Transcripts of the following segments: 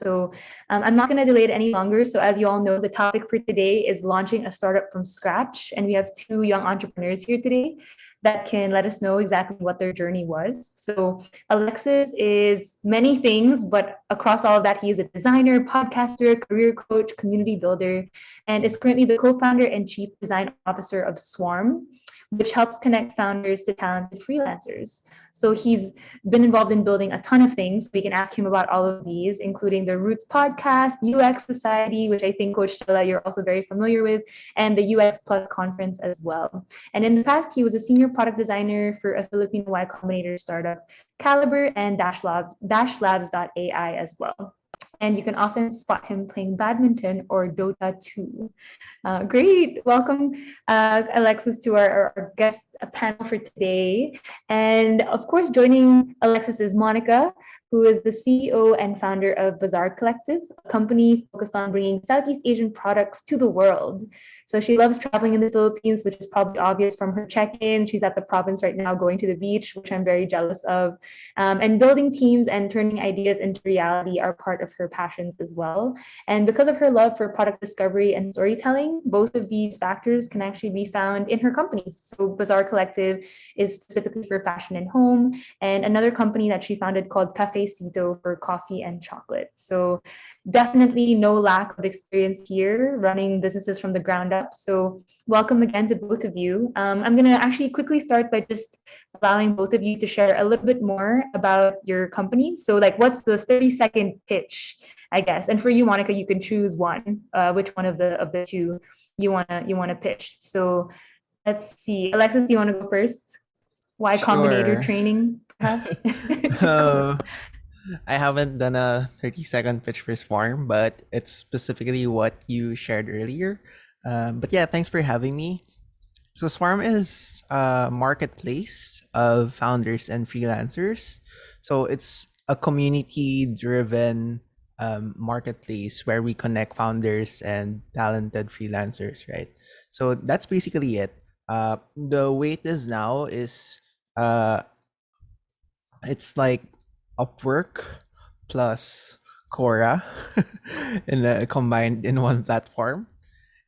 So I'm not going to delay it any longer. So as you all know, the topic for today is launching a startup from scratch. And we have two young entrepreneurs here today that can let us know exactly what their journey was. So Alexis is many things, but across all of that, he is a designer, podcaster, career coach, community builder, and is currently the co-founder and chief design officer of Swarm, which helps connect founders to talented freelancers. So he's been involved in building a ton of things. We can ask him about all of these, including the Roots podcast, UX Society, which I think, Coach Stella, you're also very familiar with, and the UX Plus conference as well. And in the past, he was a senior product designer for a Filipino Y-Combinator startup, Kalibrr, and Dashlabs.ai as well. And you can often spot him playing badminton or DoTA 2. Great. Welcome, Alexis, to our guest panel for today. And of course, joining Alexis is Monica, who is the CEO and founder of B.zaar Collective, a company focused on bringing Southeast Asian products to the world. So she loves traveling in the Philippines, which is probably obvious from her check-in. She's at the province right now going to the beach, which I'm very jealous of. And building teams and turning ideas into reality are part of her passions as well. And because of her love for product discovery and storytelling, both of these factors can actually be found in her companies. So B.zaar Collective is specifically for fashion and home, and another company that she founded called Cafe Sito for coffee and chocolate. So definitely no lack of experience here running businesses from the ground up. So welcome again to both of you. I'm going to actually quickly start by just allowing both of you to share a little bit more about your company. So like, what's the 30-second pitch, I guess? And for you, Monica, you can choose one, which one of the two you wanna pitch. So let's see. Alexis, do you want to go first? Y-Combinator training, perhaps? I haven't done a 30-second pitch for Swarm, but it's specifically what you shared earlier. But yeah, thanks for having me. So Swarm is a marketplace of founders and freelancers. So it's a community-driven marketplace where we connect founders and talented freelancers, right? So that's basically it. The way it is now is it's like Upwork plus Quora combined in one platform.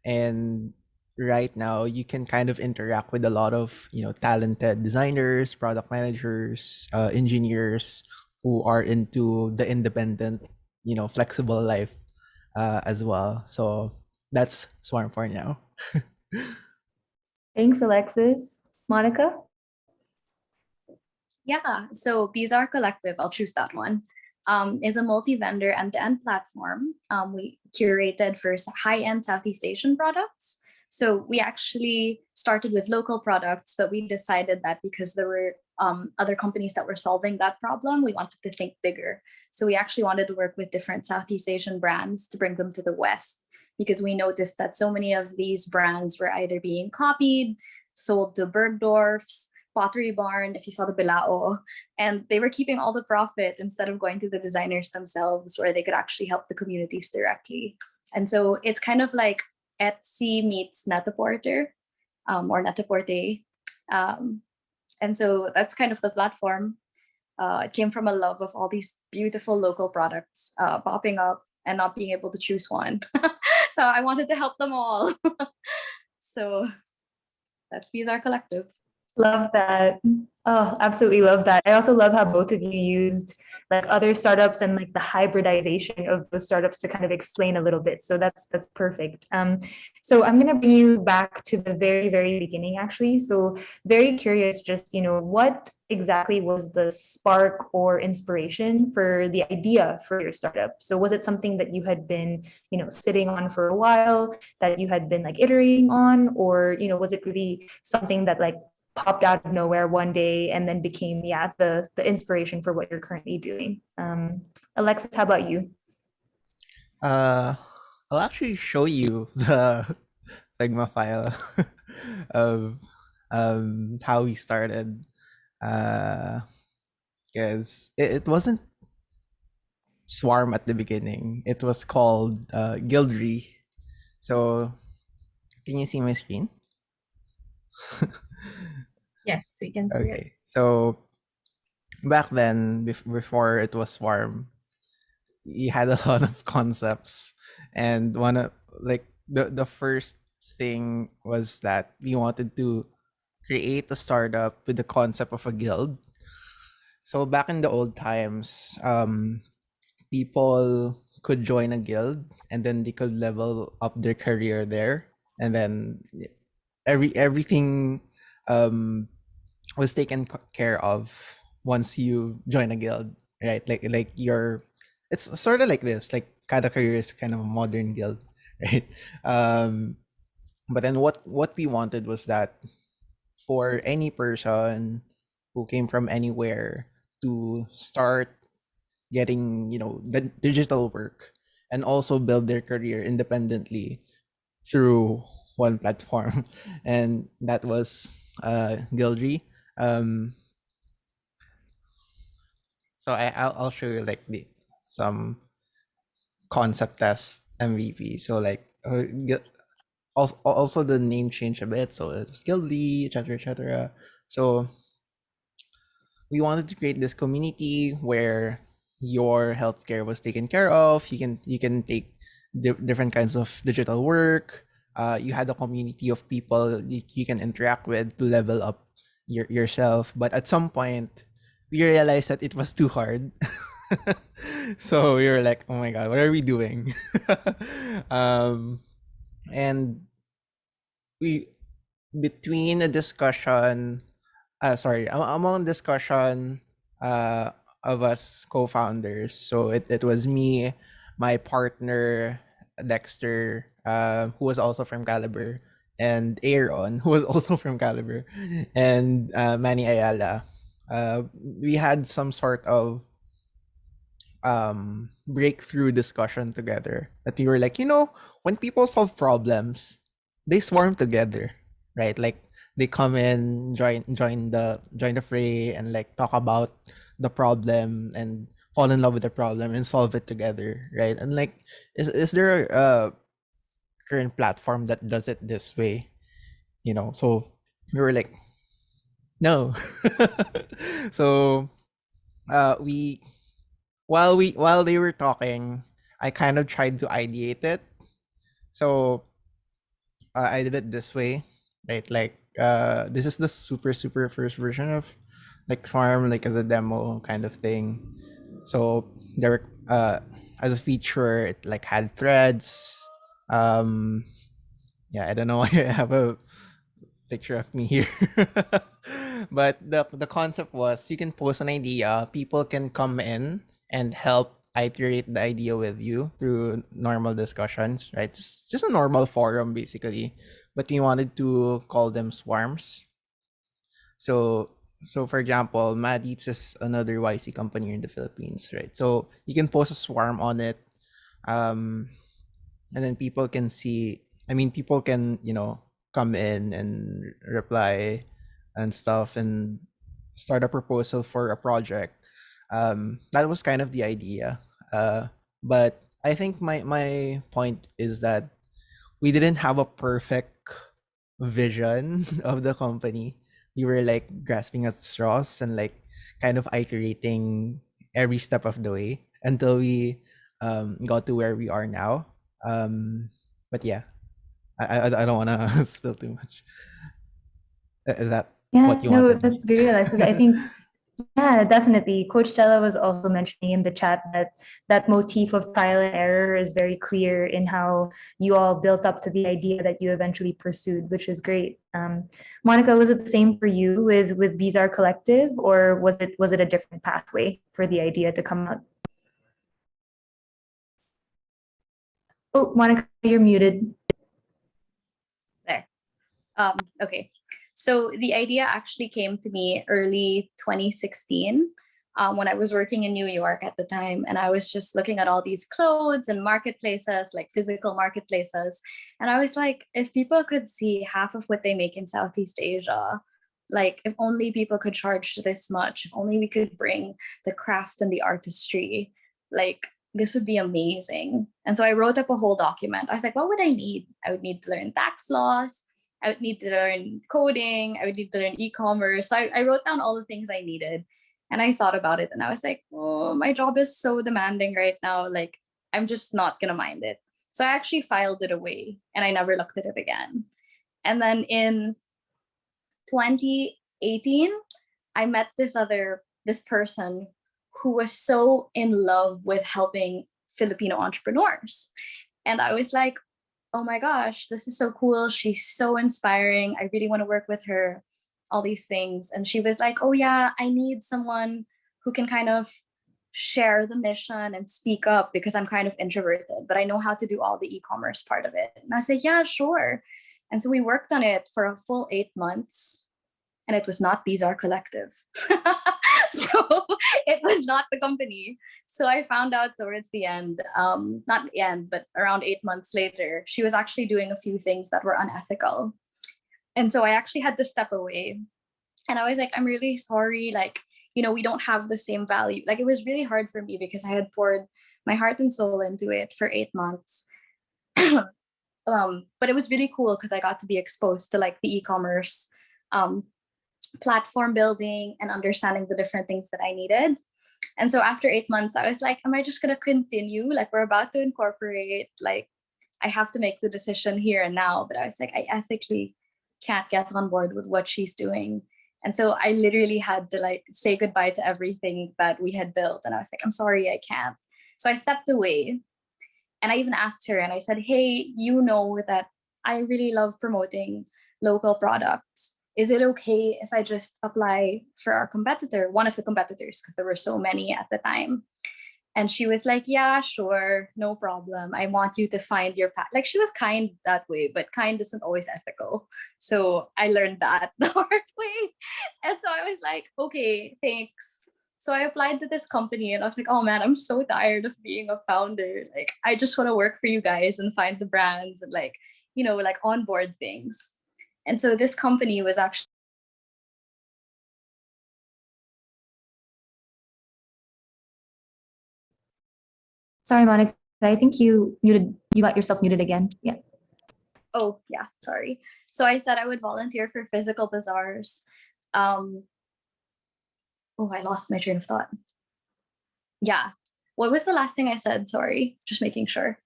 And right now you can kind of interact with a lot of talented designers, product managers, engineers who are into the independent, flexible life as well. So that's Swarm for now. Thanks, Alexis. Monica? Yeah, so B.zaar Collective, I'll choose that one, is a multi-vendor end-to-end platform. We curated for high-end Southeast Asian products. So we actually started with local products, but we decided that because there were other companies that were solving that problem, we wanted to think bigger. So we actually wanted to work with different Southeast Asian brands to bring them to the West, because we noticed that so many of these brands were either being copied, sold to Bergdorf's, Pottery Barn, if you saw the Bilao, and they were keeping all the profit instead of going to the designers themselves, where they could actually help the communities directly. And so it's kind of like Etsy meets Net-a-Porter, or Net-a-Porter. And so that's kind of the platform. It came from a love of all these beautiful local products popping up and not being able to choose one. So I wanted to help them all. So that's B.zaar Collective. Love that. Oh, absolutely love that. I also love how both of you used like other startups and like the hybridization of those startups to kind of explain a little bit. So that's perfect. So I'm gonna bring you back to the very, very beginning actually. So very curious, just what exactly was the spark or inspiration for the idea for your startup? So was it something that you had been, sitting on for a while, that you had been like iterating on, or was it really something that like popped out of nowhere one day and then became the inspiration for what you're currently doing? Alexis, how about you? I'll actually show you the Figma file of how we started, because it wasn't Swarm at the beginning. It was called Guildry. So can you see my screen? Yes, we can see it. So back then, before it was Swarm, you had a lot of concepts, and one of like the first thing was that we wanted to create a startup with the concept of a guild. So back in the old times, people could join a guild and then they could level up their career there, and then everything um was taken care of once you join a guild, right? Like you're, it's sort of like this, like Kada career is kind of a modern guild, right? um but then what we wanted was that for any person who came from anywhere to start getting, the digital work and also build their career independently through one platform, and that was Guildry. um so I'll show you like some concept test MVP. So like also the name changed a bit, so it was Guildly, etc., etc. So we wanted to create this community where your healthcare was taken care of. You can take different kinds of digital work. You had a community of people you can interact with to level up yourself. But at some point, we realized that it was too hard. So we were like, "Oh my god, what are we doing?" um, and we between a discussion among discussion uh of us co-founders. So it was me, my partner Dexter, who was also from Kalibrr, and Aaron, who was also from Kalibrr, and Manny Ayala. We had some sort of breakthrough discussion together, that we were like, when people solve problems, they swarm together, right? Like they come in, join the fray, and like talk about the problem and fall in love with the problem and solve it together, right? And like, is there a current platform that does it this way? So we were like, no. So we while they were talking, I kind of tried to ideate it. So I did it this way, right? Like this is the super super first version of like Swarm, like as a demo kind of thing. So there were as a feature, it like had threads. Um, yeah, I don't know why I have a picture of me here. But the concept was, you can post an idea, people can come in and help iterate the idea with you through normal discussions, right? Just a normal forum basically. But we wanted to call them swarms. So for example, Mad Eats is another YC company in the Philippines, right? So you can post a swarm on it. Um and then people can see, I mean, people can, come in and reply and stuff and start a proposal for a project. That was kind of the idea. But I think my point is that we didn't have a perfect vision of the company. We were like grasping at straws and like kind of iterating every step of the way until we got to where we are now. But yeah, I don't want to spill too much. Is that Yeah, what you no, wanted? that's great, Alexis. I think, yeah, definitely. Coach Stella was also mentioning in the chat that that motif of trial and error is very clear in how you all built up to the idea that you eventually pursued, which is great. Monica, was it the same for you with B.zaar Collective, or was it a different pathway for the idea to come out? Oh, Monica, you're muted. There. Okay. So the idea actually came to me early 2016, when I was working in New York at the time. And I was just looking at all these clothes and marketplaces, like physical marketplaces. And I was like, if people could see half of what they make in Southeast Asia, like if only people could charge this much, if only we could bring the craft and the artistry, like this would be amazing. And so I wrote up a whole document. I was like, what would I need? I would need to learn tax laws. I would need to learn coding. I would need to learn e-commerce. So I wrote down all the things I needed. And I thought about it and I was like, oh, my job is so demanding right now. Like, I'm just not going to mind it. So I actually filed it away and I never looked at it again. And then in 2018, I met this person who was so in love with helping Filipino entrepreneurs. And I was like, oh my gosh, this is so cool. She's so inspiring. I really want to work with her, all these things. And she was like, oh yeah, I need someone who can kind of share the mission and speak up because I'm kind of introverted, but I know how to do all the e-commerce part of it. And I said, yeah, sure. And so we worked on it for a full 8 months. And it was not B.zaar Collective. So it was not the company. So I found out towards the end, not the end, but around 8 months later, she was actually doing a few things that were unethical. And so I actually had to step away. And I was like, I'm really sorry. Like, we don't have the same value. Like, it was really hard for me because I had poured my heart and soul into it for 8 months. But it was really cool because I got to be exposed to like the e-commerce platform building and understanding the different things that I needed. And so after 8 months, I was like, am I just going to continue? Like, we're about to incorporate, like, I have to make the decision here and now. But I was like, I ethically can't get on board with what she's doing. And so I literally had to like say goodbye to everything that we had built. And I was like, I'm sorry, I can't. So I stepped away and I even asked her and I said, hey, you know that I really love promoting local products. Is it okay if I just apply for our competitor, one of the competitors, because there were so many at the time? And she was like, yeah, sure, no problem. I want you to find your path. Like, she was kind that way, but kind isn't always ethical. So I learned that the hard way. And so I was like, okay, thanks. So I applied to this company and I was like, oh man, I'm so tired of being a founder. Like, I just want to work for you guys and find the brands and like, like onboard things. And so this company was actually Sorry, Monica. I think you got yourself muted again. Yeah. Oh, yeah, sorry. So I said I would volunteer for physical bazaars. Oh, I lost my train of thought. Yeah. What was the last thing I said? Sorry, just making sure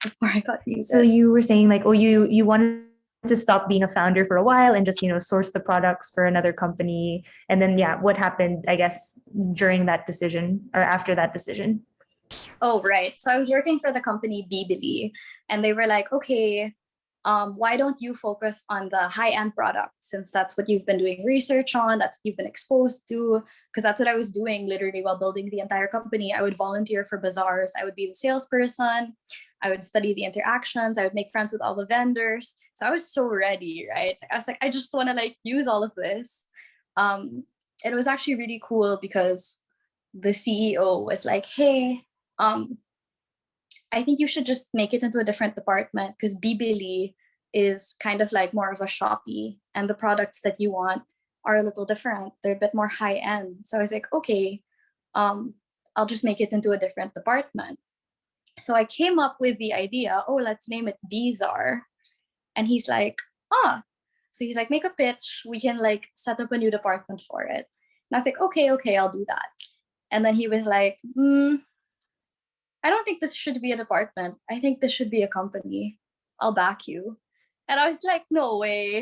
before I got muted. So you were saying like, oh, you wanted to stop being a founder for a while and just, source the products for another company. And then, yeah, what happened, I guess, during that decision or after that decision? Oh, right. So I was working for the company B.zaar, and they were like, okay, why don't you focus on the high-end products, since that's what you've been doing research on, that's what you've been exposed to, because that's what I was doing literally while building the entire company. I would volunteer for bazaars. I would be the salesperson. I would study the interactions. I would make friends with all the vendors. So I was so ready, right? I was like, I just want to like use all of this. It was actually really cool because the CEO was like, hey, I think you should just make it into a different department because B.zaar is kind of like more of a Shopee, and the products that you want are a little different. They're a bit more high end. So I was like, okay, I'll just make it into a different department. So I came up with the idea, oh, let's name it B.zaar. And he's like, ah. So he's like, make a pitch. We can like set up a new department for it. And I was like, okay, I'll do that. And then he was like, I don't think this should be a department. I think this should be a company. I'll back you. And I was like, no way.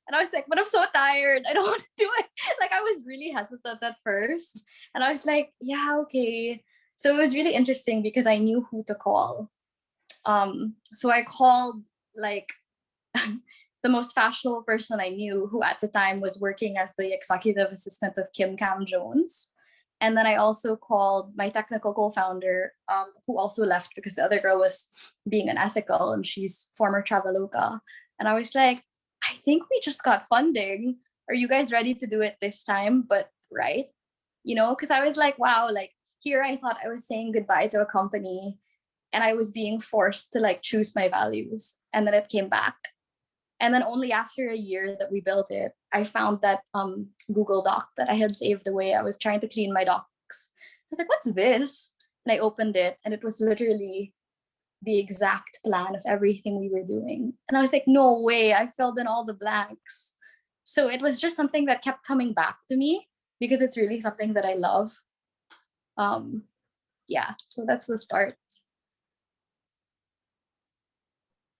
And I was like, but I'm so tired. I don't want to do it. Like, I was really hesitant at first. And I was like, yeah, okay. So it was really interesting because I knew who to call. So I called like the most fashionable person I knew, who at the time was working as the executive assistant of Kim Cam Jones. And then I also called my technical co-founder, who also left because the other girl was being unethical and she's former Traveloka. And I was like, I think we just got funding. Are you guys ready to do it this time? But right, because I was like, wow, like here I thought I was saying goodbye to a company and I was being forced to like choose my values. And then it came back. And then only after a year that we built it, I found that Google Doc that I had saved away. I was trying to clean my docs. I was like, what's this? And I opened it and it was literally the exact plan of everything we were doing. And I was like, no way, I filled in all the blanks. So it was just something that kept coming back to me because it's really something that I love. Yeah, so that's the start.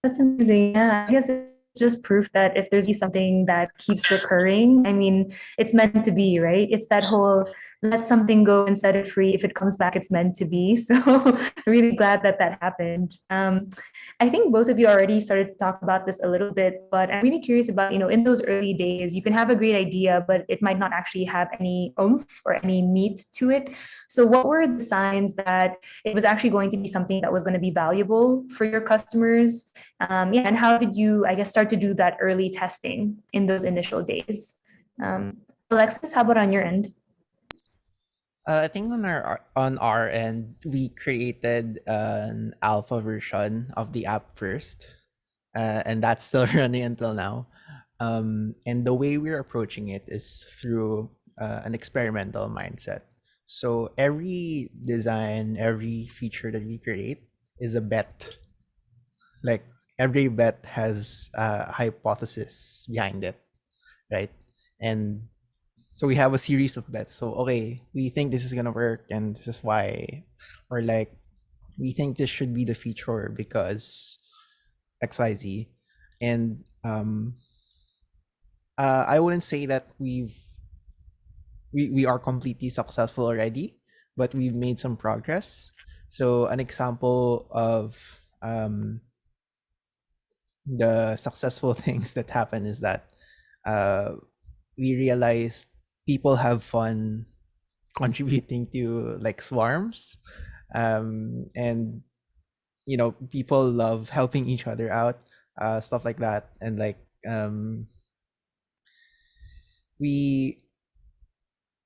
That's amazing. Yeah, I guess it's just proof that if there's something that keeps recurring, I mean, it's meant to be, right? It's that whole let something go and set it free. If it comes back, it's meant to be. So I'm really glad that that happened. I think both of you already started to talk about this a little bit, but I'm really curious about, in those early days, you can have a great idea, but it might not actually have any oomph or any meat to it. So what were the signs that it was actually going to be something that was going to be valuable for your customers? Yeah, and how did you, I guess, start to do that early testing in those initial days? Alexis, how about on your end? I think on our end, we created an alpha version of the app first, and that's still running until now. And the way we're approaching it is through an experimental mindset. So every design, every feature that we create is a bet. Like every bet has a hypothesis behind it, right? And so we have a series of bets. So okay, we think this is gonna work, and this is why, or like we think this should be the feature because XYZ. And I wouldn't say that we are completely successful already, but we've made some progress. So an example of the successful things that happen is that we realized people have fun contributing to like swarms, and people love helping each other out, stuff like that. And like we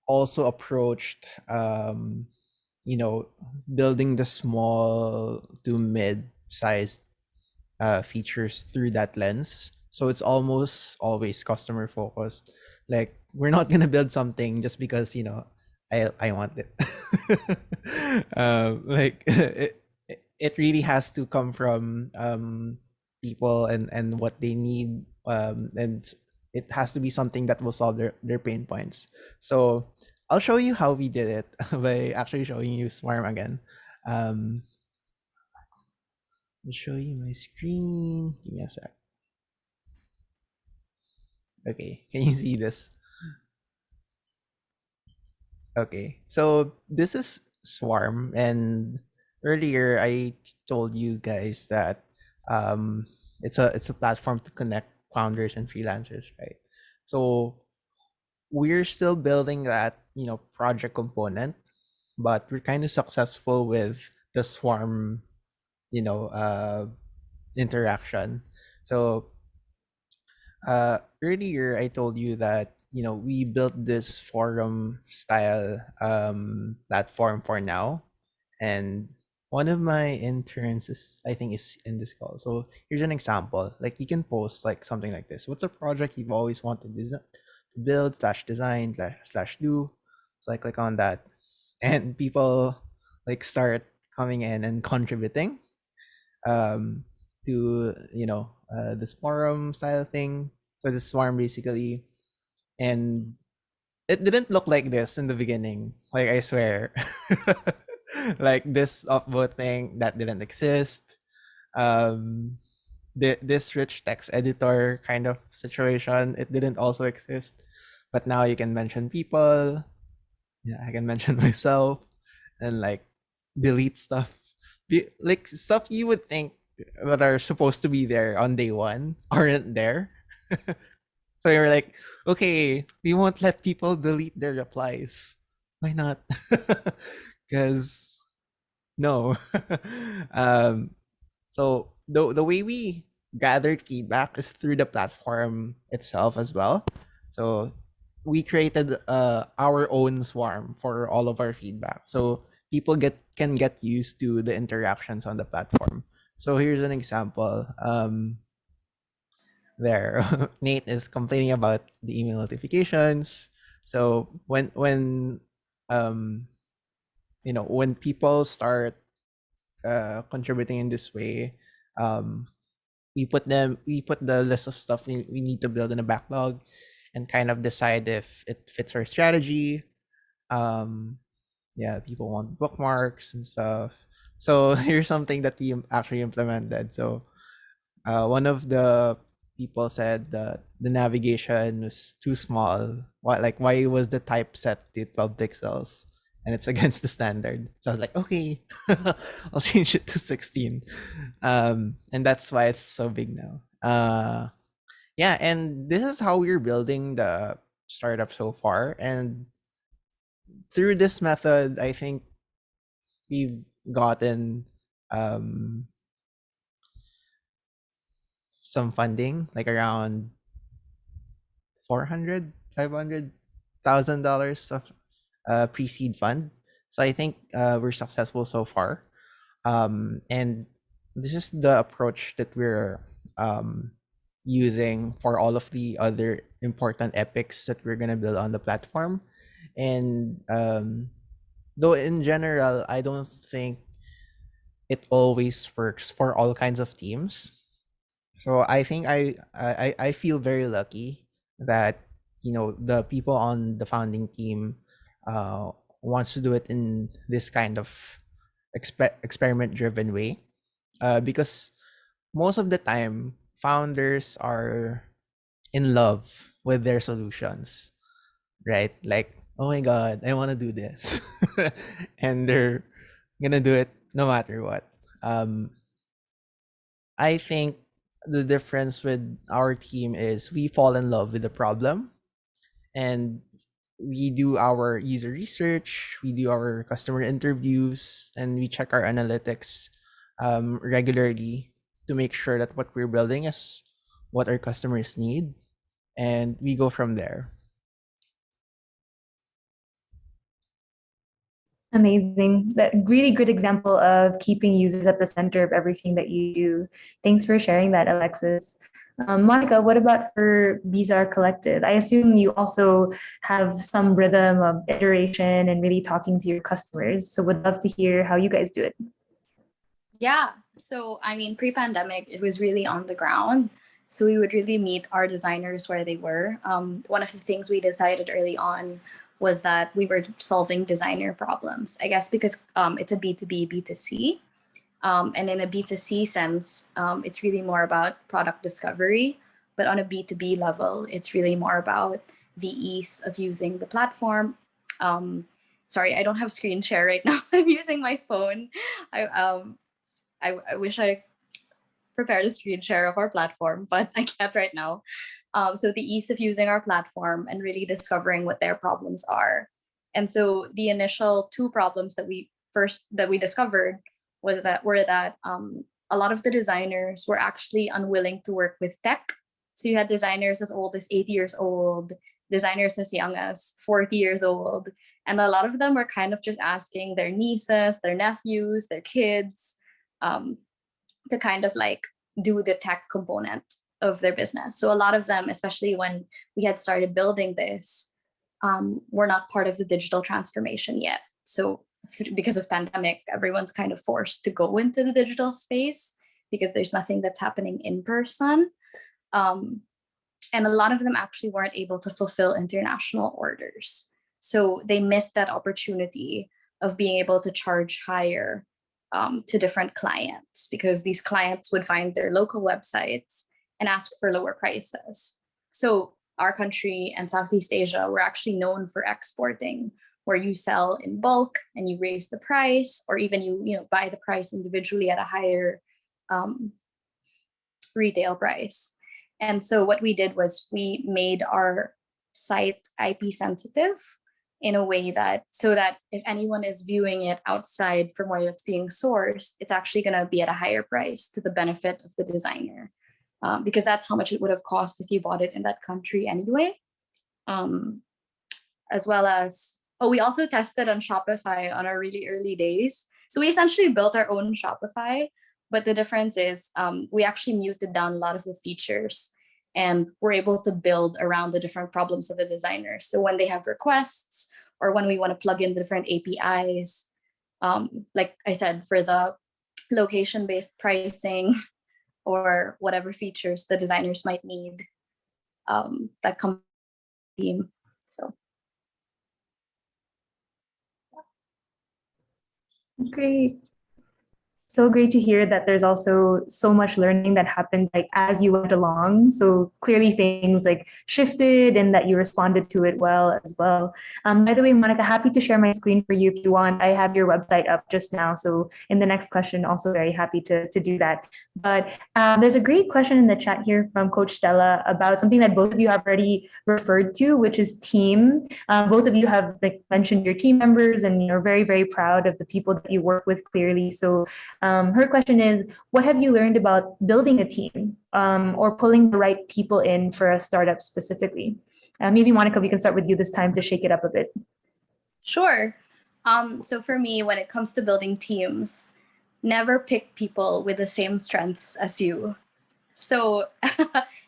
also approached building the small to mid-sized features through that lens. So it's almost always customer focused. Like we're not gonna build something just because I want it. Like it really has to come from people and what they need, and it has to be something that will solve their pain points. So I'll show you how we did it by actually showing you Swarm again. I'll show you my screen. Give me a sec. Okay, can you see this? Okay, so this is Swarm, and earlier I told you guys that it's a platform to connect founders and freelancers, right? So we're still building that project component, but we're kind of successful with the Swarm you know interaction. So earlier I told you that we built this forum style platform for now, and one of my interns I think is in this call. So here's an example. Like you can post like something like this: what's a project you've always wanted to build slash design slash do? So I click on that, and people like start coming in and contributing um to this forum style thing. So this swarm basically, and it didn't look like this in the beginning, like I swear. Like this upvote thing that didn't exist. um this rich text editor kind of situation, it didn't also exist. But now you can mention people, yeah, I can mention myself, and like delete stuff. Like stuff you would think that are supposed to be there on day one aren't there. So you're like, okay, we won't let people delete their replies. Why not? Because no. um, so the way we gathered feedback is through the platform itself as well. So we created our own swarm for all of our feedback. So people can get used to the interactions on the platform. So here's an example. There, Nate is complaining about the email notifications. So when when people start contributing in this way, um, we put the list of stuff we need to build in a backlog, and kind of decide if it fits our strategy. Yeah, people want bookmarks and stuff. So here's something that we actually implemented. So one of the people said that the navigation was too small. Why was the type set to 12 pixels? And it's against the standard. So I was like, okay, I'll change it to 16. And that's why it's so big now. Yeah, and this is how we're building the startup so far. And through this method, I think we've gotten some funding, like around 400, $500,000 of pre-seed fund. So I think we're successful so far. And this is the approach that we're using for all of the other important epics that we're gonna build on the platform. And though in general, I don't think it always works for all kinds of teams. So I think I feel very lucky that the people on the founding team wants to do it in this kind of experiment driven way, because most of the time founders are in love with their solutions, right? Like, oh my god, I want to do this, and they're gonna do it no matter what. I think the difference with our team is we fall in love with the problem, and we do our user research, we do our customer interviews, and we check our analytics regularly to make sure that what we're building is what our customers need, and we go from there. Amazing. That really good example of keeping users at the center of everything that you do. Thanks for sharing that, Alexis. Monica, what about for B.zaar Collective? I assume you also have some rhythm of iteration and really talking to your customers. So would love to hear how you guys do it. Yeah. So, I mean, pre-pandemic, it was really on the ground. So we would really meet our designers where they were. One of the things we decided early on was that we were solving designer problems. I guess because it's a B2B, B2C. And in a B2C sense, it's really more about product discovery. But on a B2B level, it's really more about the ease of using the platform. Sorry, I don't have screen share right now. I'm using my phone. I wish I prepared a screen share of our platform, but I can't right now. So the ease of using our platform and really discovering what their problems are. And so the initial two problems that we discovered were that a lot of the designers were actually unwilling to work with tech. So you had designers as old as 80 years old, designers as young as 40 years old. And a lot of them were kind of just asking their nieces, their nephews, their kids to kind of like do the tech component of their business. So a lot of them, especially when we had started building this, were not part of the digital transformation yet. So because of pandemic, everyone's kind of forced to go into the digital space because there's nothing that's happening in person. And a lot of them actually weren't able to fulfill international orders. So they missed that opportunity of being able to charge higher to different clients, because these clients would find their local websites and ask for lower prices. So our country and Southeast Asia, we're actually known for exporting, where you sell in bulk and you raise the price, or even you buy the price individually at a higher retail price. And so what we did was we made our site IP sensitive in a way that so that if anyone is viewing it outside from where it's being sourced, it's actually going to be at a higher price to the benefit of the designer, because that's how much it would have cost if you bought it in that country anyway. As well as, we also tested on Shopify on our really early days. So we essentially built our own Shopify, but the difference is we actually muted down a lot of the features and we're able to build around the different problems of the designers. So when they have requests or when we want to plug in the different APIs, like I said, for the location-based pricing or whatever features the designers might need, that come team. So Great. So great to hear that there's also so much learning that happened like as you went along. So clearly things like shifted and that you responded to it well as well. By the way, Monica, happy to share my screen for you if you want. I have your website up just now. So in the next question, also very happy to do that. But there's a great question in the chat here from Coach Stella about something that both of you have already referred to, which is team. Both of you have like mentioned your team members and you're very, very proud of the people that you work with clearly. So her question is, what have you learned about building a team or pulling the right people in for a startup specifically? Maybe Monica, we can start with you this time to shake it up a bit. sure. So for me, when it comes to building teams, never pick people with the same strengths as you. So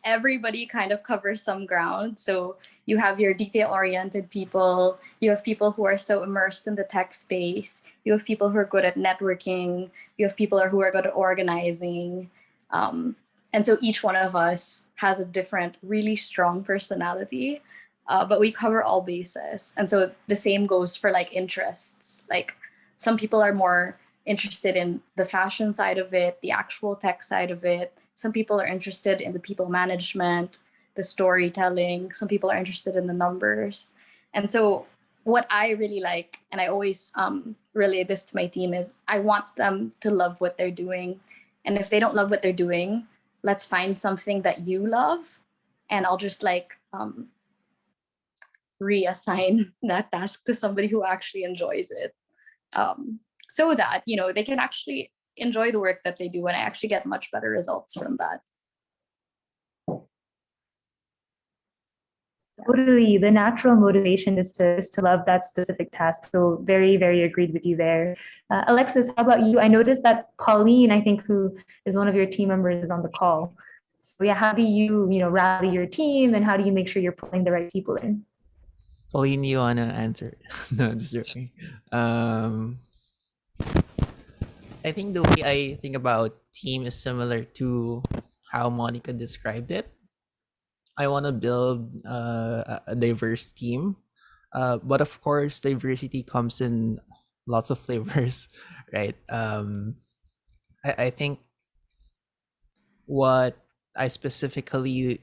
everybody kind of covers some ground. So you have your detail-oriented people, you have people who are so immersed in the tech space, you have people who are good at networking, you have people who are good at organizing. And so each one of us has a different, really strong personality, but we cover all bases. And so the same goes for like interests. Like some people are more interested in the fashion side of it, the actual tech side of it. Some people are interested in the people management, the storytelling. Some people are interested in the numbers. And so what I really like, and I always relay this to my team, is I want them to love what they're doing. And if they don't love what they're doing, let's find something that you love. And I'll just like reassign that task to somebody who actually enjoys it. So that, you know, they can actually enjoy the work that they do and I actually get much better results from that. Totally. The natural motivation is to love that specific task. So very, very agreed with you there. Alexis, how about you? I noticed that Pauline, I think, who is one of your team members, is on the call. So yeah, how do you, rally your team and how do you make sure you're pulling the right people in? Pauline, you wanna answer? No, just joking. I think the way I think about team is similar to how Monica described it. I want to build a diverse team, but of course, diversity comes in lots of flavors, right? I think what I specifically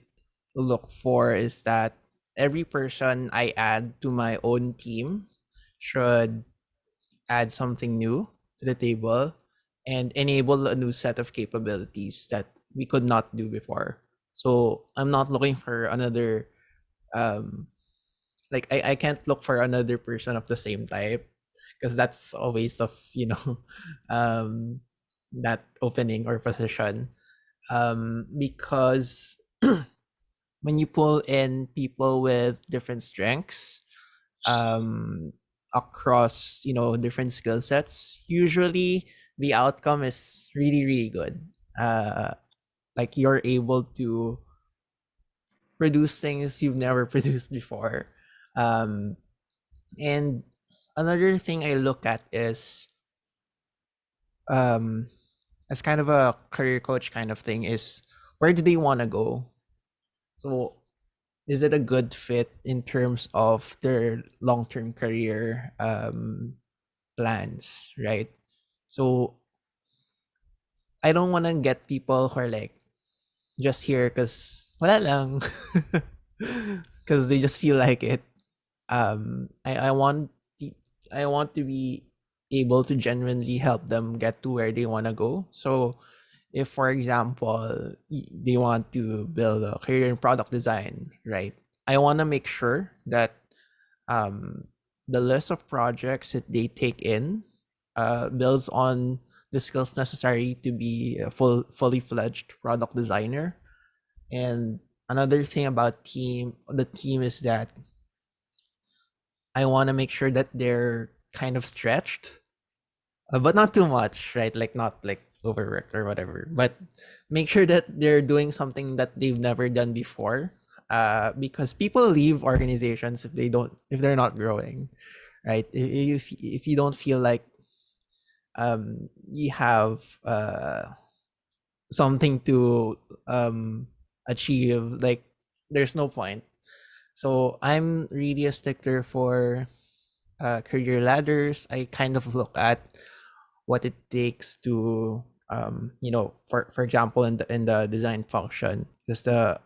look for is that every person I add to my own team should add something new to the table and enable a new set of capabilities that we could not do before. So I'm not looking for another like I can't look for another person of the same type because that's a waste of that opening or position. Because when you pull in people with different strengths across different skill sets, usually the outcome is really really good. Like you're able to produce things you've never produced before. And another thing I look at is as kind of a career coach kind of thing is where do they want to go? So is it a good fit in terms of their long-term career plans, right? So I don't want to get people who are like just here because wala lang because they just feel like it. I want I want to be able to genuinely help them get to where they want to go. So if for example they want to build a career in product design, right, I want to make sure that the list of projects that they take in builds on the skills necessary to be a fully fledged product designer. And another thing about the team is that I want to make sure that they're kind of stretched, but not too much, right? Like not like overworked or whatever, but make sure that they're doing something that they've never done before. Because people leave organizations if they're not growing, right? If you don't feel like you have something to achieve, like there's no point. So I'm really a stickler for career ladders. I kind of look at what it takes to for example in the design function, because there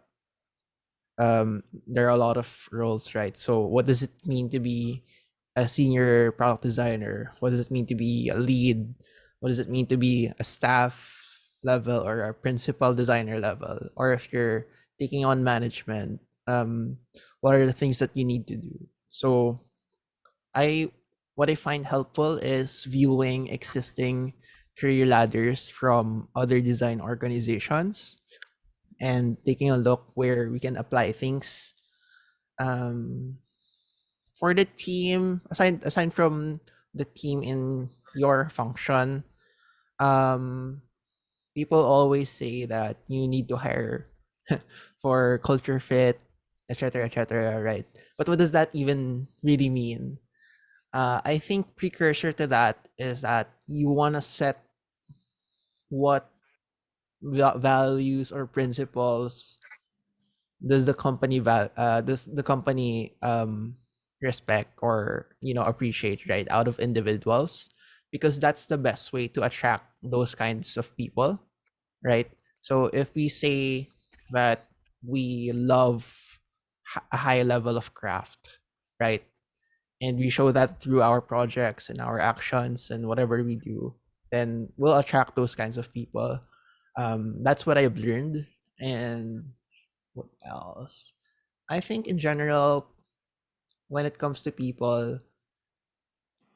are a lot of roles, right? So what does it mean to be a senior product designer? What does it mean to be a lead? What does it mean to be a staff level or a principal designer level? Or if you're taking on management, what are the things that you need to do? So I what I find helpful is viewing existing career ladders from other design organizations and taking a look where we can apply things. For the team, aside from the team in your function, um, people always say that you need to hire for culture fit, etc., etc. Right? But what does that even really mean? I think precursor to that is that you want to set what values or principles does the company respect or appreciate, right, out of individuals, because that's the best way to attract those kinds of people, right? So if we say that we love a high level of craft, right, and we show that through our projects and our actions and whatever we do, then we'll attract those kinds of people. That's what I've learned. And what else? I think in general, when it comes to people,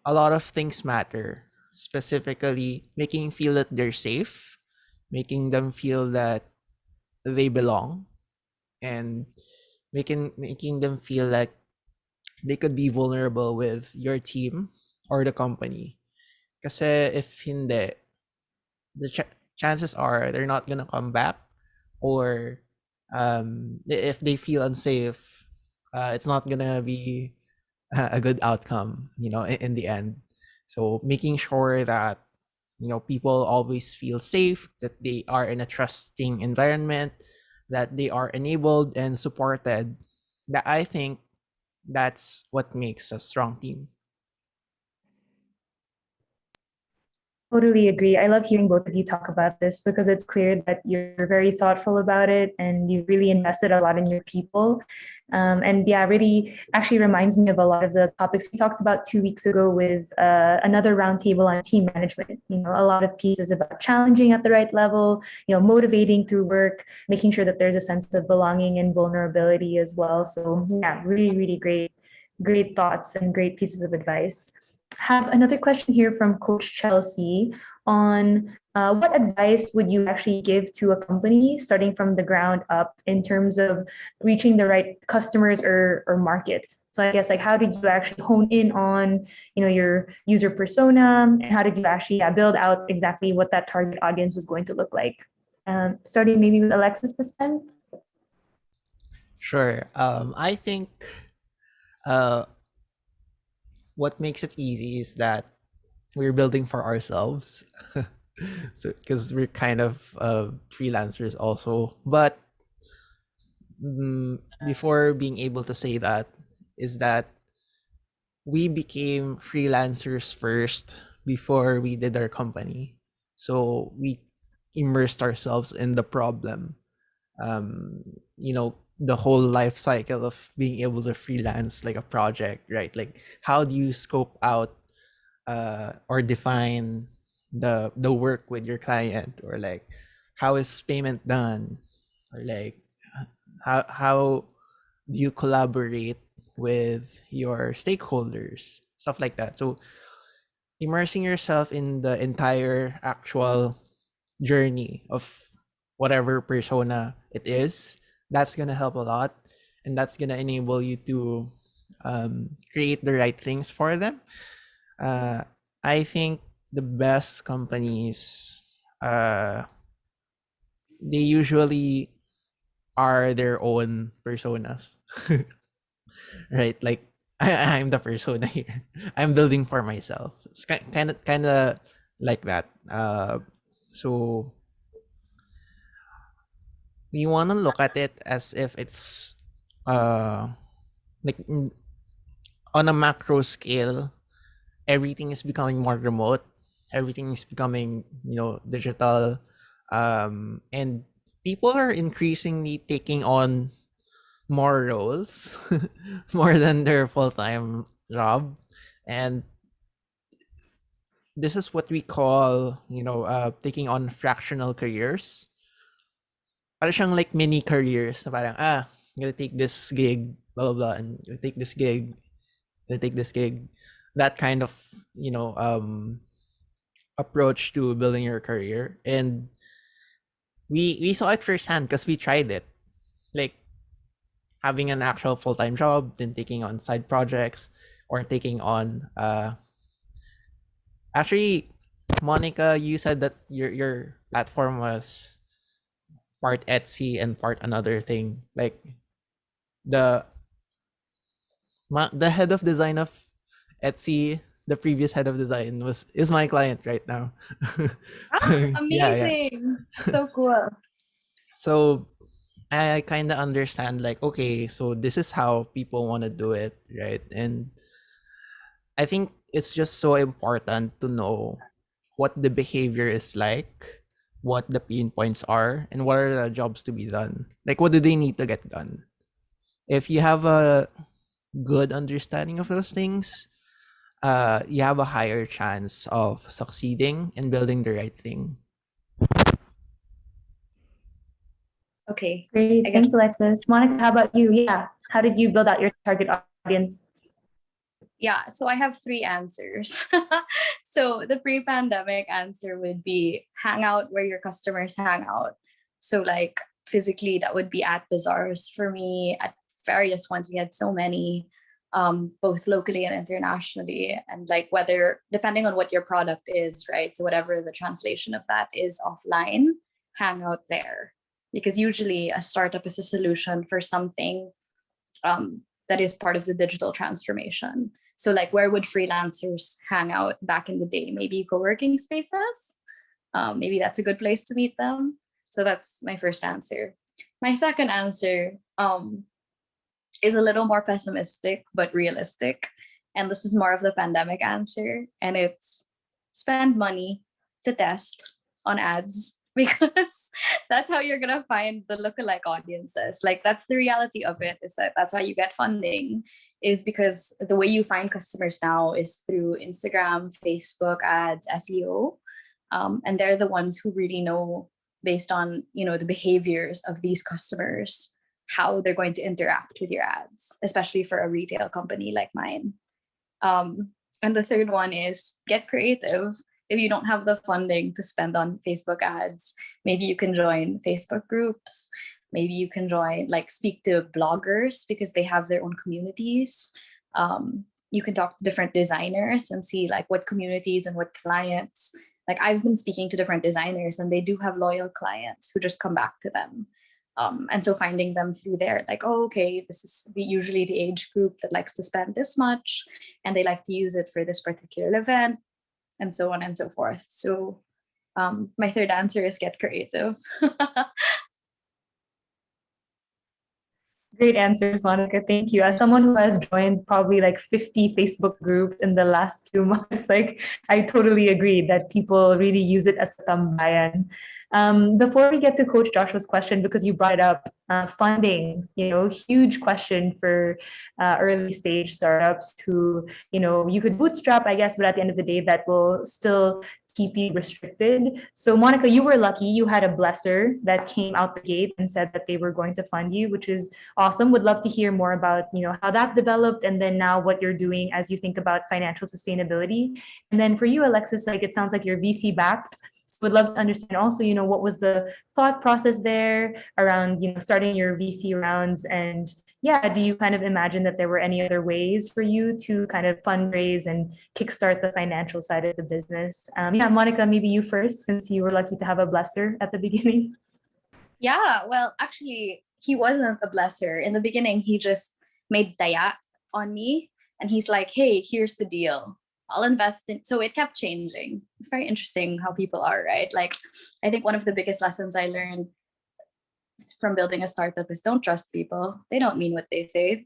a lot of things matter. Specifically, making feel that they're safe, making them feel that they belong, and making them feel like they could be vulnerable with your team or the company. Kasi if hindi, the chances are they're not gonna come back, or if they feel unsafe, it's not gonna be a good outcome, in the end. So making sure that people always feel safe, that they are in a trusting environment, that they are enabled and supported. That I think that's what makes a strong team. Totally agree. I love hearing both of you talk about this because it's clear that you're very thoughtful about it and you really invested a lot in your people. And yeah, really actually reminds me of a lot of the topics we talked about 2 weeks ago with another roundtable on team management. A lot of pieces about challenging at the right level, motivating through work, making sure that there's a sense of belonging and vulnerability as well. So yeah, really, really great thoughts and great pieces of advice. Have another question here from Coach Chelsea on what advice would you actually give to a company starting from the ground up in terms of reaching the right customers or market? So I guess like how did you actually hone in on your user persona, and how did you actually build out exactly what that target audience was going to look like? Starting maybe with Alexis this time. Sure. I think uh, what makes it easy is that we're building for ourselves. So because we're kind of freelancers also, but before being able to say that, is that we became freelancers first before we did our company. So we immersed ourselves in the problem. The whole life cycle of being able to freelance like a project, right? Like how do you scope out or define the work with your client, or like how is payment done, or like how do you collaborate with your stakeholders, stuff like that. So immersing yourself in the entire actual journey of whatever persona it is, that's gonna help a lot, and that's gonna enable you to create the right things for them. I think the best companies, they usually are their own personas, right? Like I'm the persona here. I'm building for myself. It's kind of like that. So you want to look at it as if it's uh like on a macro scale, everything is becoming more remote. Everything is becoming, digital. And people are increasingly taking on more roles, more than their full-time job. And this is what we call, taking on fractional careers. Parang siyang like mini careers na parang, I'm gonna take this gig, blah, blah, blah, and gonna take this gig, gonna take this gig. That kind of, approach to building your career. And we saw it firsthand because we tried it. Like having an actual full-time job, then taking on side projects, or taking on actually, Monica, you said that your platform was part Etsy and part another thing. Like the the head of design of Etsy, the previous head of design is my client right now. Yeah. Amazing. So cool. So I kind of understand, like, okay, so this is how people want to do it, right? And I think it's just so important to know what the behavior is like, what the pain points are, and what are the jobs to be done. Like, what do they need to get done? If you have a good understanding of those things, you have a higher chance of succeeding and building the right thing. Okay. Great. I guess- Thanks, Alexis. Monica, how about you? Yeah. How did you build out your target audience? Yeah, so I have three answers. So the pre-pandemic answer would be hang out where your customers hang out. So like physically, that would be at bazaars for me. At various ones, we had so many, both locally and internationally. And like whether, depending on what your product is, right? So whatever the translation of that is offline, hang out there. Because usually a startup is a solution for something that is part of the digital transformation. So like where would freelancers hang out back in the day? Maybe co-working spaces? Maybe that's a good place to meet them. So that's my first answer. My second answer is a little more pessimistic, but realistic. And this is more of the pandemic answer. And it's spend money to test on ads because that's how you're going to find the lookalike audiences. Like that's the reality of it, is that that's how you get funding, is because the way you find customers now is through Instagram, Facebook ads, SEO. And they're the ones who really know, based on, the behaviors of these customers, how they're going to interact with your ads, especially for a retail company like mine. And the third one is get creative. If you don't have the funding to spend on Facebook ads, maybe you can join Facebook groups. Maybe you can join, like, speak to bloggers because they have their own communities. You can talk to different designers and see like what communities and what clients. Like I've been speaking to different designers and they do have loyal clients who just come back to them. And so finding them through there, like, oh, okay, this is usually the age group that likes to spend this much and they like to use it for this particular event, and so on and so forth. So my third answer is get creative. Great answers, Monica. Thank you. As someone who has joined probably like 50 Facebook groups in the last few months, like I totally agree that people really use it as a tambayan. Before we get to Coach Joshua's question, because you brought it up, funding, huge question for early stage startups who, you could bootstrap, I guess, but at the end of the day, that will still keep you restricted. So Monica, you were lucky. You had a blesser that came out the gate and said that they were going to fund you, which is awesome. Would love to hear more about, how that developed, and then now what you're doing as you think about financial sustainability. And then for you, Alexis, like it sounds like you're VC backed. Would love to understand also, what was the thought process there around, starting your VC rounds, and yeah, do you kind of imagine that there were any other ways for you to kind of fundraise and kickstart the financial side of the business? Yeah, Monica, maybe you first, since you were lucky to have a blesser at the beginning. Yeah, well, actually, he wasn't a blesser. In the beginning, he just made daya on me. And he's like, hey, here's the deal. I'll invest in. So it kept changing. It's very interesting how people are, right? Like, I think one of the biggest lessons I learned from building a startup is don't trust people. They don't mean what they say.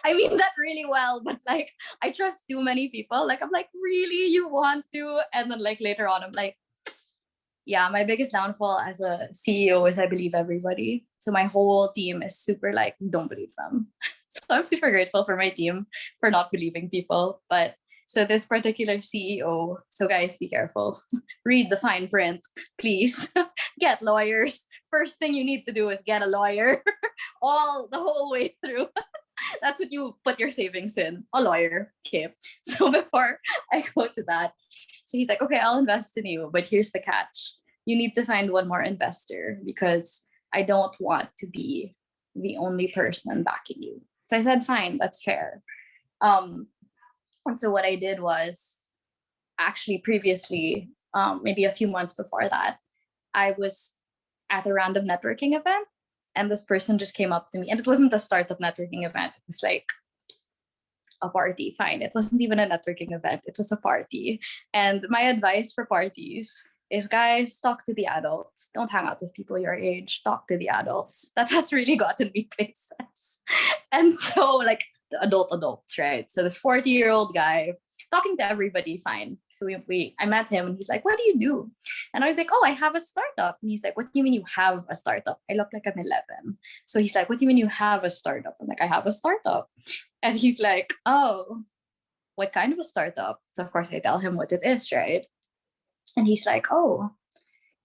I I mean that really well, but like I trust too many people. Like I'm like, really, you want to? And then like later on, I'm like, yeah, my biggest downfall as a CEO is I believe everybody. So my whole team is super like, don't believe them. So I'm super grateful for my team for not believing people. But so this particular CEO, so guys, be careful. Read the fine print, please. Get lawyers. First thing you need to do is get a lawyer the whole way through. That's what you put your savings in, a lawyer. Okay. So before I go to that, so he's like, okay, I'll invest in you, but here's the catch. You need to find one more investor because I don't want to be the only person backing you. So I said, fine, that's fair. And so what I did was actually previously, maybe a few months before that, I was at a random networking event and this person just came up to me, and it wasn't a startup networking event. It was like a party. Fine. It wasn't even a networking event. It was a party. And my advice for parties is, guys, talk to the adults. Don't hang out with people your age. Talk to the adults. That has really gotten me places. And so like the adults, right? So this 40-year-old guy talking to everybody, fine. So I met him and he's like, what do you do? And I was like, oh, I have a startup. And he's like, what do you mean you have a startup? I look like I'm 11. So he's like, what do you mean you have a startup? I'm like, I have a startup. And he's like, oh, what kind of a startup? So of course I tell him what it is, right? And he's like, oh,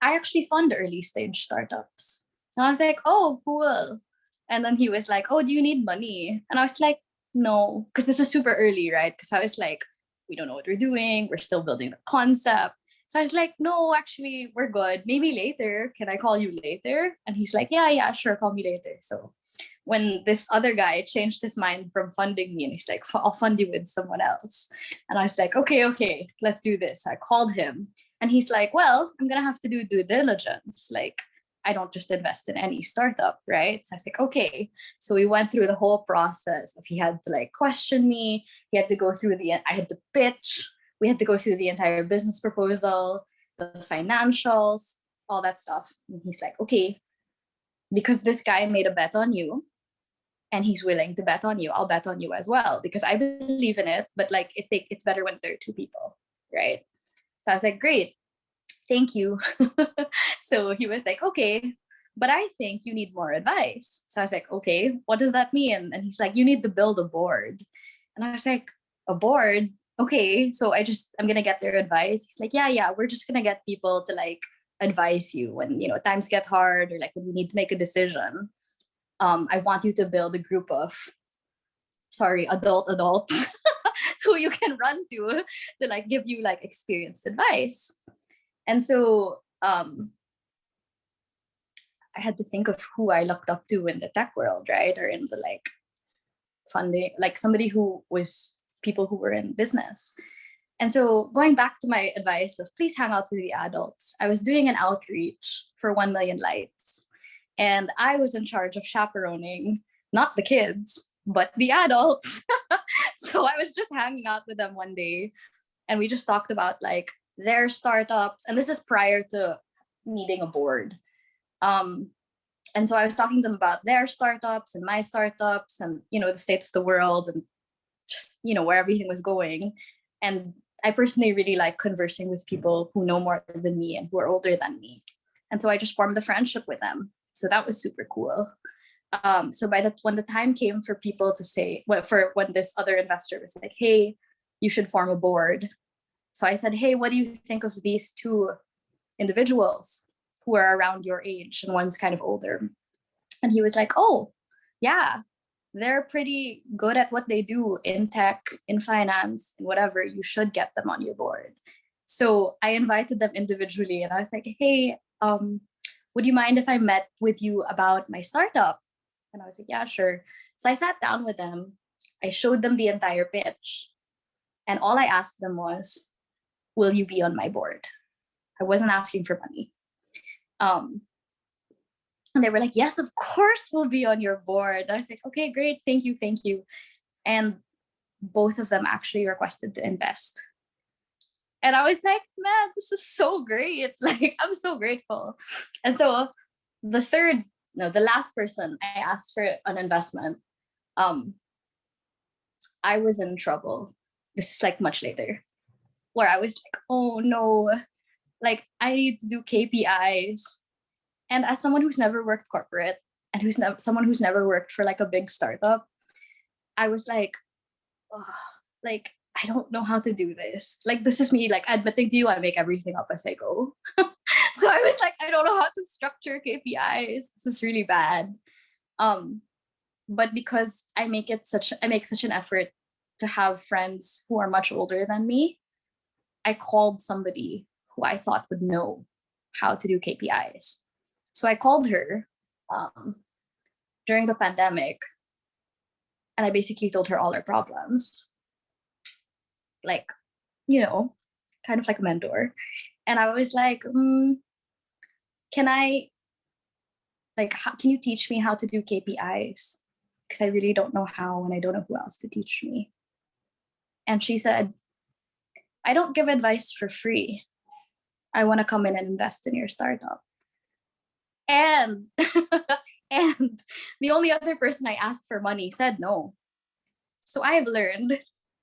I actually fund early stage startups. And I was like, oh, cool. And then he was like, oh, do you need money? And I was like, no, because this was super early, right? Because I was like, we don't know what we're doing. We're still building the concept. So I was like, no, actually, we're good. Maybe later. Can I call you later? And he's like, yeah, sure. Call me later. So when this other guy changed his mind from funding me and he's like, I'll fund you with someone else. And I was like, okay, let's do this. I called him and he's like, well, I'm going to have to do due diligence. Like, I don't just invest in any startup, right? So I was like, okay. So we went through the whole process. He had to like question me. He had to go through I had to pitch. We had to go through the entire business proposal, the financials, all that stuff. And he's like, okay, because this guy made a bet on you and he's willing to bet on you, I'll bet on you as well because I believe in it. But like it's better when there are two people, right? So I was like, great. Thank you. So he was like, okay, but I think you need more advice. So I was like, okay, what does that mean? And he's like, you need to build a board. And I was like, a board? Okay, so I'm going to get their advice. He's like, yeah, we're just going to get people to like advise you when, times get hard or like when you need to make a decision. I want you to build a group of, adults who you can run to like give you like experienced advice. And so I had to think of who I looked up to in the tech world, right? Or in the like funding, like somebody who was people who were in business. And so going back to my advice of please hang out with the adults, I was doing an outreach for 1 Million Lights. And I was in charge of chaperoning, not the kids, but the adults. So I was just hanging out with them one day and we just talked about like their startups. And this is prior to needing a board. And so I was talking to them about their startups and my startups and, the state of the world and just, where everything was going. And I personally really like conversing with people who know more than me and who are older than me. And so I just formed a friendship with them. So that was super cool. So when the time came for people to say, when this other investor was like, hey, you should form a board. So I said, hey, what do you think of these two individuals who are around your age and one's kind of older? And he was like, oh, yeah, they're pretty good at what they do in tech, in finance, and whatever. You should get them on your board. So I invited them individually and I was like, hey, would you mind if I met with you about my startup? And I was like, yeah, sure. So I sat down with them. I showed them the entire pitch. And all I asked them was, will you be on my board? I wasn't asking for money. And they were like, yes, of course we'll be on your board. I was like, okay, great. Thank you. And both of them actually requested to invest. And I was like, man, this is so great. Like, I'm so grateful. And so the last person I asked for an investment, I was in trouble. This is like much later, where I was like, oh no, like I need to do KPIs. And as someone who's never worked corporate and someone who's never worked for like a big startup, I was like, oh, like I don't know how to do this. Like this is me like admitting to you I make everything up as I go. So I was like, I don't know how to structure KPIs. This is really bad. But because I make such an effort to have friends who are much older than me, I called somebody who I thought would know how to do KPIs. So I called her during the pandemic, and I basically told her all our problems, like, kind of like a mentor. And I was like, can you teach me how to do KPIs? Because I really don't know how, and I don't know who else to teach me. And she said, I don't give advice for free. I want to come in and invest in your startup. And and the only other person I asked for money said no. So I have learned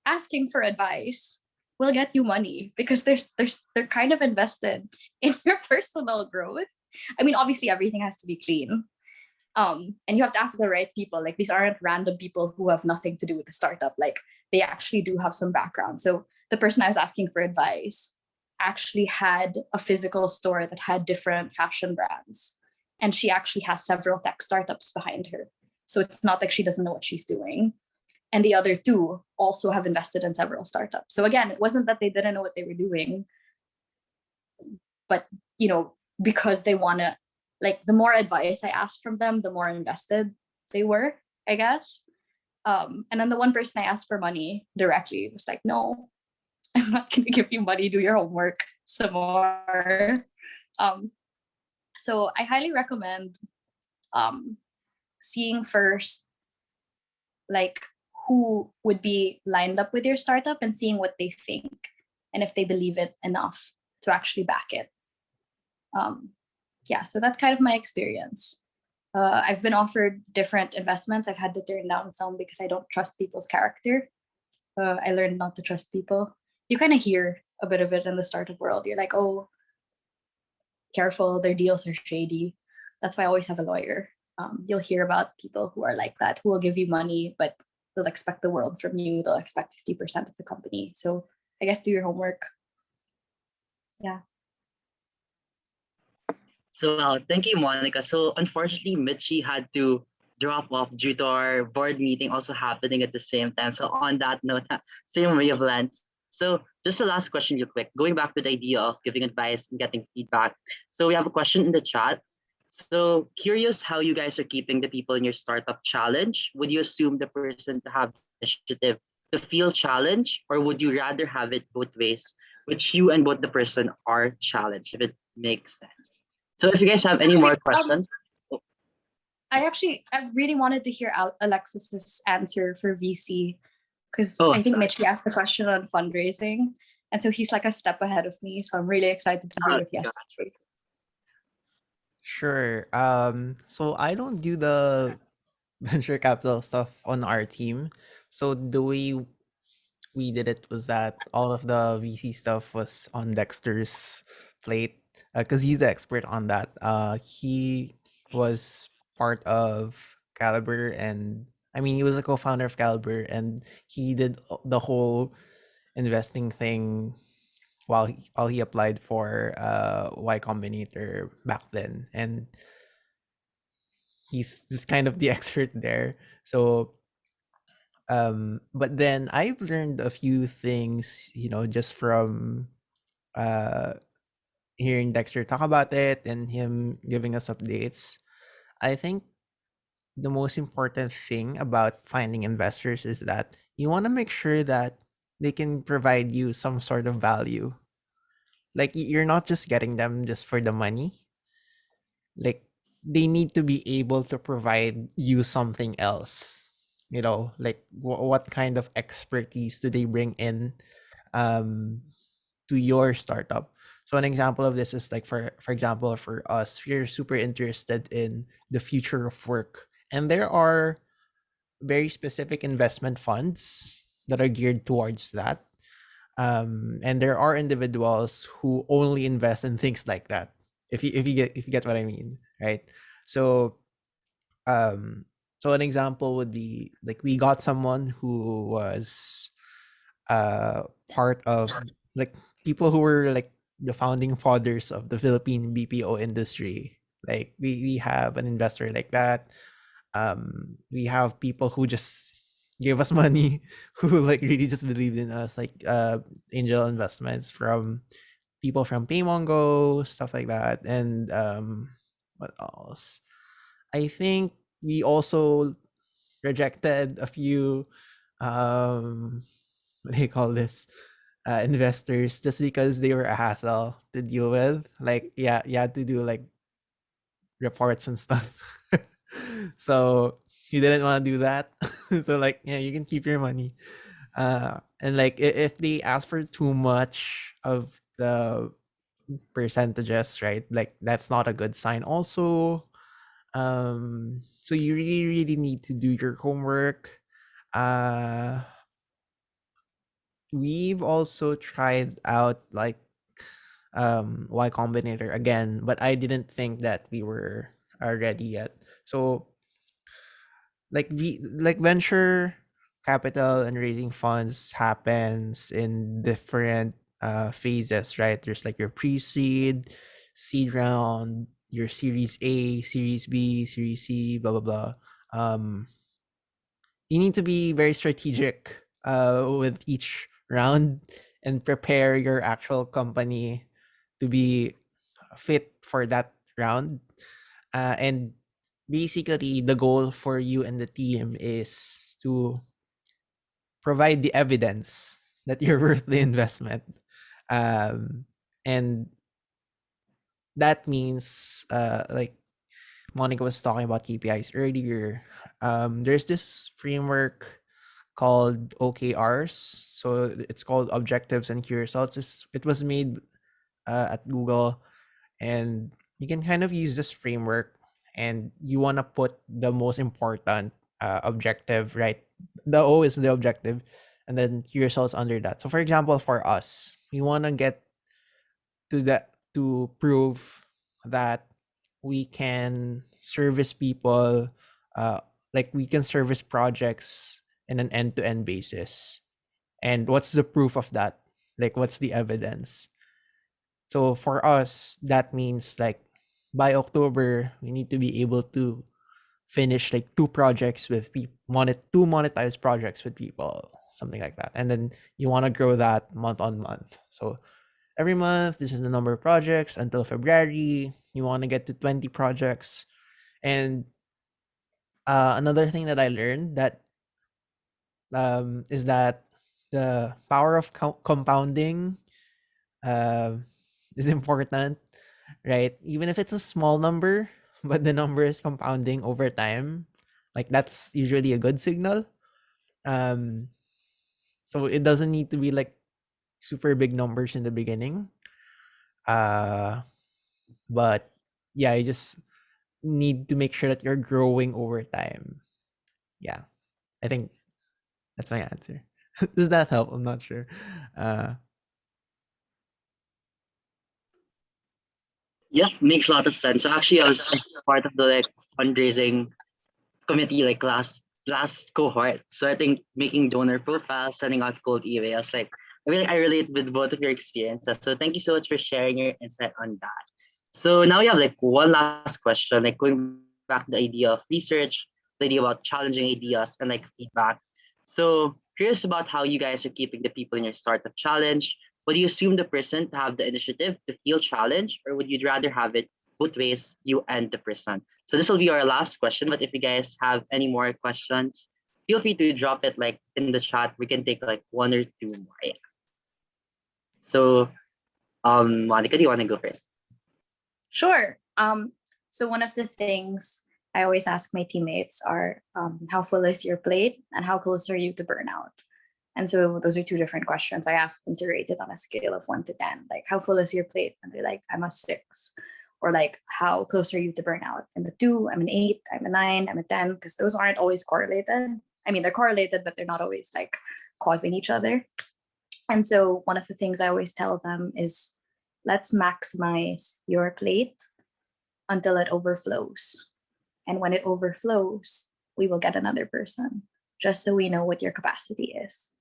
asking for advice will get you money because they're kind of invested in your personal growth. I mean, obviously everything has to be clean. And you have to ask the right people. Like these aren't random people who have nothing to do with the startup. Like they actually do have some background. So the person I was asking for advice actually had a physical store that had different fashion brands. And she actually has several tech startups behind her. So it's not like she doesn't know what she's doing. And the other two also have invested in several startups. So again, it wasn't that they didn't know what they were doing, but because they want to, like, the more advice I asked from them, the more invested they were, I guess. And then the one person I asked for money directly was like, no, I'm not going to give you money. Do your homework some more. So I highly recommend seeing first, like, who would be lined up with your startup and seeing what they think and if they believe it enough to actually back it. So that's kind of my experience. I've been offered different investments. I've had to turn down some because I don't trust people's character. I learned not to trust people. You kind of hear a bit of it in the startup world. You're like, oh, careful, their deals are shady. That's why I always have a lawyer. You'll hear about people who are like that, who will give you money, but they'll expect the world from you. They'll expect 50% of the company. So I guess do your homework. Yeah. So thank you, Monica. So unfortunately, Mitchie had to drop off due to our board meeting also happening at the same time. So on that note, same wavelength. So just the last question real quick, going back to the idea of giving advice and getting feedback. So we have a question in the chat. So curious how you guys are keeping the people in your startup challenged. Would you assume the person to have initiative to feel challenged, or would you rather have it both ways, which you and both the person are challenged, if it makes sense? So if you guys have any more questions. I really wanted to hear Alexis's answer for VC, because I think Mitchie asked the question on fundraising. And so he's like a step ahead of me. So I'm really excited to hear what he has to say. Sure. So I don't do the venture capital stuff on our team. So the way we did it was that all of the VC stuff was on Dexter's plate because he's the expert on that. He was part of Kalibrr, and I mean, he was a co-founder of Kalibrr, and he did the whole investing thing while he applied for Y-Combinator back then, and he's just kind of the expert there. So but then I've learned a few things, just from hearing Dexter talk about it and him giving us updates. I think the most important thing about finding investors is that you want to make sure that they can provide you some sort of value. Like you're not just getting them just for the money. Like they need to be able to provide you something else. Like what kind of expertise do they bring in to your startup? So an example of this is like for example, for us, we're super interested in the future of work, and there are very specific investment funds that are geared towards that. And there are individuals who only invest in things like that. If you get what I mean, right? So um so an example would be like we got someone who was part of like people who were like the founding fathers of the Philippine BPO industry. Like we have an investor like that. We have people who just gave us money, who like really just believed in us, like angel investments from people from Paymongo, stuff like that. And what else? I think we also rejected a few what do you call this, investors, just because they were a hassle to deal with. Like yeah, you had to do like reports and stuff. So you didn't want to do that. So like yeah, you can keep your money. And like if they ask for too much of the percentages, right, like that's not a good sign also. So you really need to do your homework. We've also tried out like Y-Combinator again, but I didn't think that we were ready yet. So like venture capital and raising funds happens in different phases, right? There's like your pre-seed, seed round, your series A, series B, series C, blah blah blah. You need to be very strategic with each round and prepare your actual company to be fit for that round. And basically, the goal for you and the team is to provide the evidence that you're worth the investment. And that means, like Monica was talking about KPIs earlier, there's this framework called OKRs. So it's called Objectives and Key Results. It was made at Google, and you can kind of use this framework, and you want to put the most important objective, right? The O is the objective, and then key results under that. So for example, for us, we want to get to prove that we can service people, uh like we can service projects in an end-to-end basis. And what's the proof of that? Like what's the evidence? So for us, that means like by October, we need to be able to finish like two projects with people, two monetized projects with people, something like that. And then you want to grow that month on month. So every month, this is the number of projects until February. You want to get to 20 projects. And another thing that I learned that is that the power of compounding uh, is important, right? Even if it's a small number, but the number is compounding over time, like that's usually a good signal. Um, so it doesn't need to be like super big numbers in the beginning. Uh, but yeah, you just need to make sure that you're growing over time. Yeah, I think that's my answer. Does that help? I'm not sure. Uh, Yeah, makes a lot of sense. So actually, I was part of the like fundraising committee like last cohort. So I think making donor profiles, sending out cold emails, like I relate with both of your experiences. So thank you so much for sharing your insight on that. So now we have like one last question, like going back to the idea of research, the idea about challenging ideas and like feedback. So curious about how you guys are keeping the people in your startup challenge. Would you assume the person to have the initiative to feel challenged, or would you rather have it both ways, you and the person? So this will be our last question, but if you guys have any more questions, feel free to drop it like in the chat. We can take like one or two more. Yeah. So Monica, do you want to go first? Sure. So one of the things I always ask my teammates are how full is your plate and how close are you to burnout? And so those are two different questions. I ask them to rate it on a scale of 1 to 10. Like, how full is your plate? And they're like, I'm a 6. Or like, how close are you to burnout? I'm a 2, I'm an 8, I'm a 9, I'm a 10, because those aren't always correlated. I mean, they're correlated, but they're not always like causing each other. And so one of the things I always tell them is, let's maximize your plate until it overflows. And when it overflows, we will get another person, just so we know what your capacity is.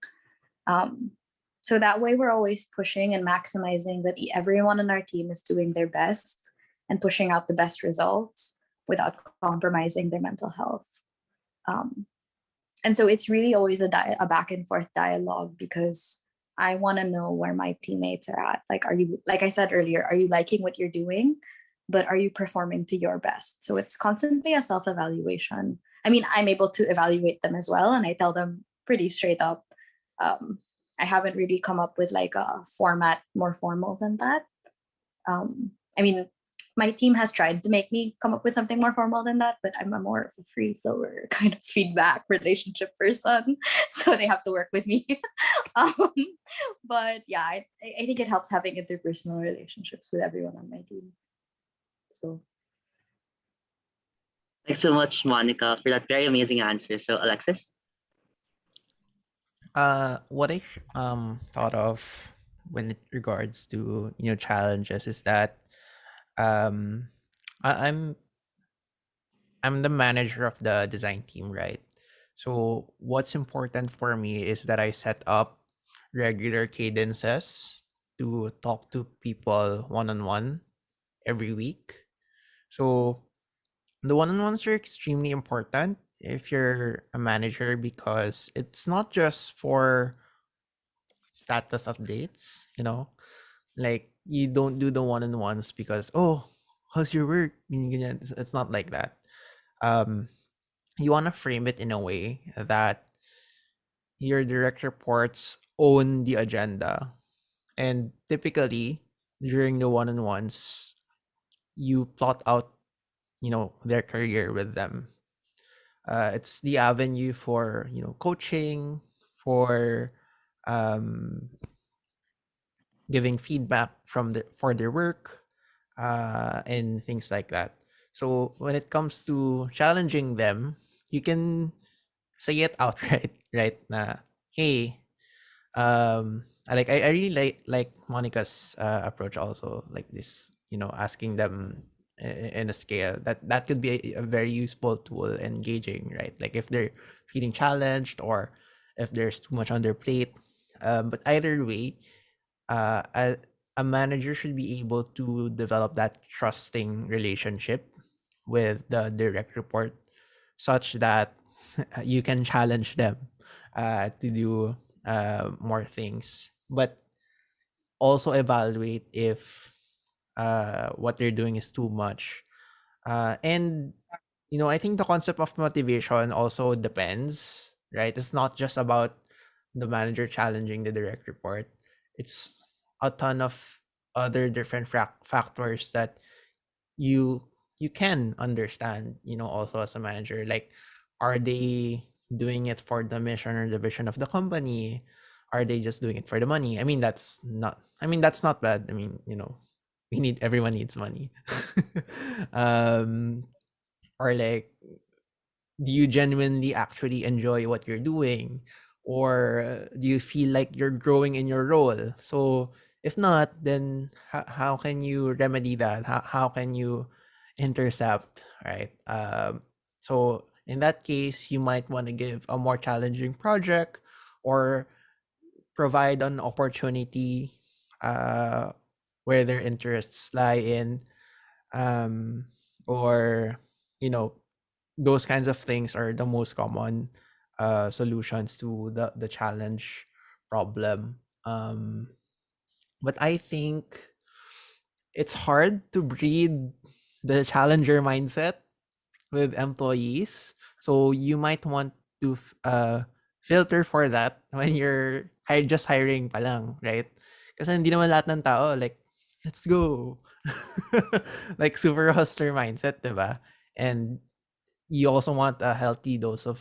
So that way we're always pushing and maximizing that everyone on our team is doing their best and pushing out the best results without compromising their mental health. And so it's really always a back and forth dialogue, because I want to know where my teammates are at. Like, are you, like I said earlier, are you liking what you're doing, but are you performing to your best? So it's constantly a self-evaluation. I mean, I'm able to evaluate them as well, and I tell them pretty straight up. I haven't really come up with like a format more formal than that. I mean, my team has tried to make me come up with something more formal than that, but I'm a more of a free flower kind of feedback relationship person, so they have to work with me. But yeah, I think it helps having interpersonal relationships with everyone on my team. So Thanks so much, Monica, for that very amazing answer. So, Alexis? What I thought of when it regards to challenges is that um I'm the manager of the design team, right? So what's important for me is that I set up regular cadences to talk to people one-on-one every week. So the one-on-ones are extremely important if you're a manager, because it's not just for status updates, like you don't do the one-on-ones because, oh, how's your work? Ganyan. It's not like that. You want to frame it in a way that your direct reports own the agenda, and typically during the one-on-ones you plot out their career with them. It's the avenue for coaching, for um, giving feedback for their work, and things like that. So when it comes to challenging them, you can say it outright, right? Na, hey, I really like Monica's approach also, like this, asking them in a scale that could be a very useful tool, engaging, right? Like if they're feeling challenged or if there's too much on their plate. But either way, a manager should be able to develop that trusting relationship with the direct report, such that you can challenge them to do more things, but also evaluate if what they're doing is too much. And I think the concept of motivation also depends, right? It's not just about the manager challenging the direct report. It's a ton of other different factors that you can understand, also as a manager. Like, are they doing it for the mission or the vision of the company? Are they just doing it for the money? That's not bad. Everyone needs money. um or like, do you genuinely actually enjoy what you're doing, or do you feel like you're growing in your role? So if not, then how can you remedy that? How can you intercept, right? So in that case, you might want to give a more challenging project, or provide an opportunity uh, where their interests lie in, or you know those kinds of things are the most common solutions to the challenge problem. But I think it's hard to breed the challenger mindset with employees. So you might want to filter for that when you're just hiring pa lang, right? Kasi hindi naman lahat ng tao like, let's go. Like super hustler mindset, diba? And you also want a healthy dose of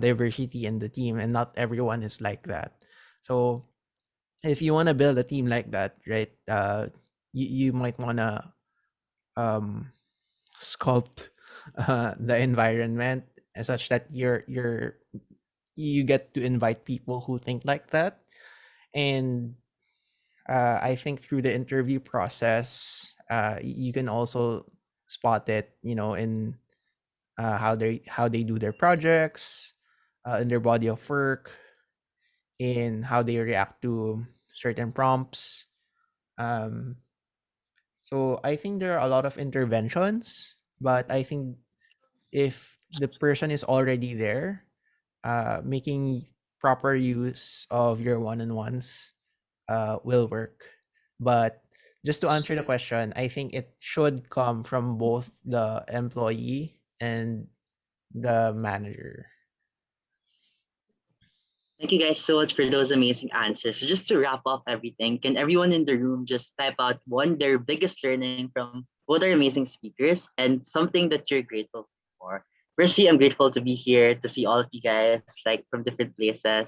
diversity in the team, and not everyone is like that. So if you want to build a team like that, right, you might want to um, sculpt the environment such that you get to invite people who think like that. And I think through the interview process, you can also spot it, in how they do their projects, in their body of work, in how they react to certain prompts. Um, so I think there are a lot of interventions, but I think if the person is already there, making proper use of your one-on-ones will work. But just to answer the question, I think it should come from both the employee and the manager. Thank you guys so much for those amazing answers. So just to wrap up everything, can everyone in the room just type out their biggest learning from both our amazing speakers and something that you're grateful for? Firstly, I'm grateful to be here to see all of you guys like from different places.